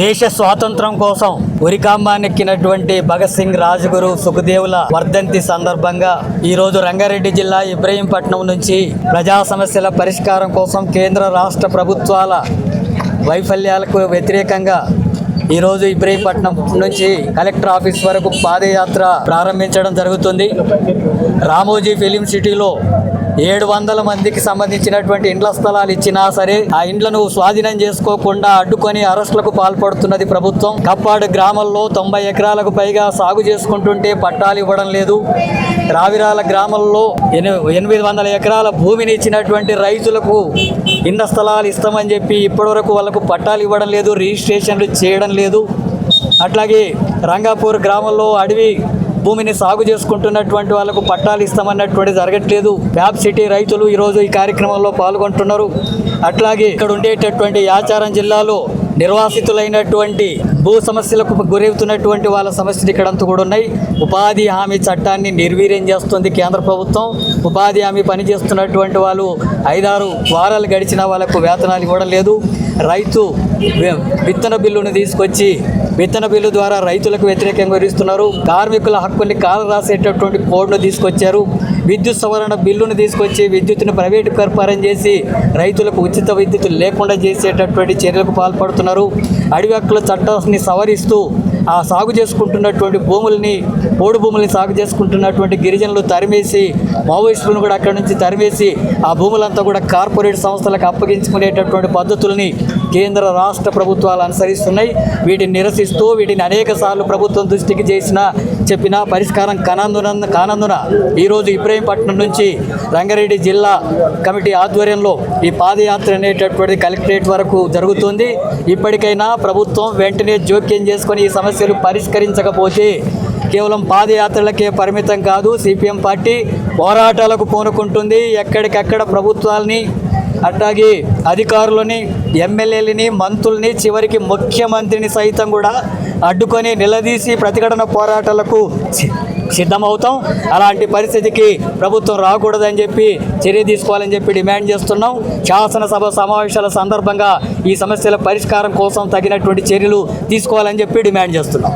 దేశ స్వాతంత్రం కోసం ఉరికాంబానెక్కినటువంటి భగత్ సింగ్, రాజగురు, సుఖదేవుల వర్ధంతి సందర్భంగా ఈరోజు రంగారెడ్డి జిల్లా ఇబ్రహీంపట్నం నుంచి ప్రజా సమస్యల పరిష్కారం కోసం కేంద్ర రాష్ట్ర ప్రభుత్వాల వైఫల్యాలకు వ్యతిరేకంగా ఈరోజు ఇబ్రహీంపట్నం నుంచి కలెక్టర్ ఆఫీస్ వరకు పాదయాత్ర ప్రారంభించడం జరుగుతుంది. రామోజీ ఫిలిం సిటీలో 700 మందికి సంబంధించినటువంటి ఇండ్ల స్థలాలు ఇచ్చినా సరే ఆ ఇండ్లను స్వాధీనం చేసుకోకుండా అడ్డుకొని అరెస్టులకు పాల్పడుతున్నది ప్రభుత్వం. కప్పాడు గ్రామంలో 90 ఎకరాలకు పైగా సాగు చేసుకుంటుంటే పట్టాలు ఇవ్వడం లేదు. రావిరాల గ్రామంలో 800 ఎకరాల భూమిని ఇచ్చినటువంటి రైతులకు ఇండ్ల స్థలాలు ఇస్తామని చెప్పి ఇప్పటివరకు వాళ్ళకు పట్టాలు ఇవ్వడం లేదు, రిజిస్ట్రేషన్లు చేయడం లేదు. అట్లాగే రంగాపూర్ గ్రామంలో అడవి భూమిని సాగు చేసుకుంటున్నటువంటి వాళ్ళకు పట్టాలు ఇస్తామన్నటువంటి జరగట్లేదు. వ్యాప్ సిటీ రైతులు ఈరోజు ఈ కార్యక్రమంలో పాల్గొంటున్నారు. అట్లాగే ఇక్కడ ఉండేటటువంటి యాచారం జిల్లాలో నిర్వాసితులైనటువంటి భూ సమస్యలకు గురవుతున్నటువంటి వాళ్ళ సమస్యలు ఇక్కడంతా కూడా ఉన్నాయి. ఉపాధి హామీ చట్టాన్ని నిర్వీర్యం చేస్తుంది కేంద్ర ప్రభుత్వం. ఉపాధి హామీ పనిచేస్తున్నటువంటి వాళ్ళు 5-6 వారాలు గడిచిన వాళ్ళకు వేతనాలు ఇవ్వడం లేదు. రైతు విత్తన బిల్లును తీసుకొచ్చి విత్తన బిల్లు ద్వారా రైతులకు వ్యతిరేకంగా వివరిస్తున్నారు. కార్మికుల హక్కుల్ని కాలరాసేటటువంటి కోడ్ను తీసుకొచ్చారు. విద్యుత్ సవరణ బిల్లును తీసుకొచ్చి విద్యుత్తును ప్రైవేటు వ్యాపారం చేసి రైతులకు ఉచిత విద్యుత్ లేకుండా చేసేటటువంటి చర్యలకు పాల్పడుతున్నారు. అడవి హక్కుల చట్టాన్ని సవరిస్తూ ఆ సాగు చేసుకుంటున్నటువంటి పోడు భూముల్ని సాగు చేసుకుంటున్నటువంటి గిరిజనులు తరిమేసి, మావోయిస్టులను కూడా అక్కడి నుంచి తరిమేసి ఆ భూములంతా కూడా కార్పొరేట్ సంస్థలకు అప్పగించుకునేటటువంటి పద్ధతుల్ని కేంద్ర రాష్ట్ర ప్రభుత్వాలు అనుసరిస్తున్నాయి. వీటిని నిరసిస్తూ వీటిని అనేక సార్లు ప్రభుత్వం దృష్టికి చెప్పినా పరిష్కారం కానందున ఈరోజు ఇబ్రహీంపట్నం నుంచి రంగారెడ్డి జిల్లా కమిటీ ఆధ్వర్యంలో ఈ పాదయాత్ర అనేటటువంటి కలెక్టరేట్ వరకు జరుగుతుంది. ఇప్పటికైనా ప్రభుత్వం వెంటనే జోక్యం చేసుకొని ఈ సమస్యలు పరిష్కరించకపోతే కేవలం పాదయాత్రలకే పరిమితం కాదు, సిపిఎం పార్టీ పోరాటాలకు పూనుకుంటుంది. ఎక్కడికక్కడ ప్రభుత్వాలని, అట్లాగే అధికారులని, ఎమ్మెల్యేలని, మంత్రుల్ని, చివరికి ముఖ్యమంత్రిని సైతం కూడా అడ్డుకొని నిలదీసి ప్రతిఘటన పోరాటాలకు సిద్ధమవుతాం. అలాంటి పరిస్థితికి ప్రభుత్వం రాకూడదని చెప్పి చర్య తీసుకోవాలని చెప్పి డిమాండ్ చేస్తున్నాం. శాసనసభ సమావేశాల సందర్భంగా ఈ సమస్యల పరిష్కారం కోసం తగినటువంటి చర్యలు తీసుకోవాలని చెప్పి డిమాండ్ చేస్తున్నాం.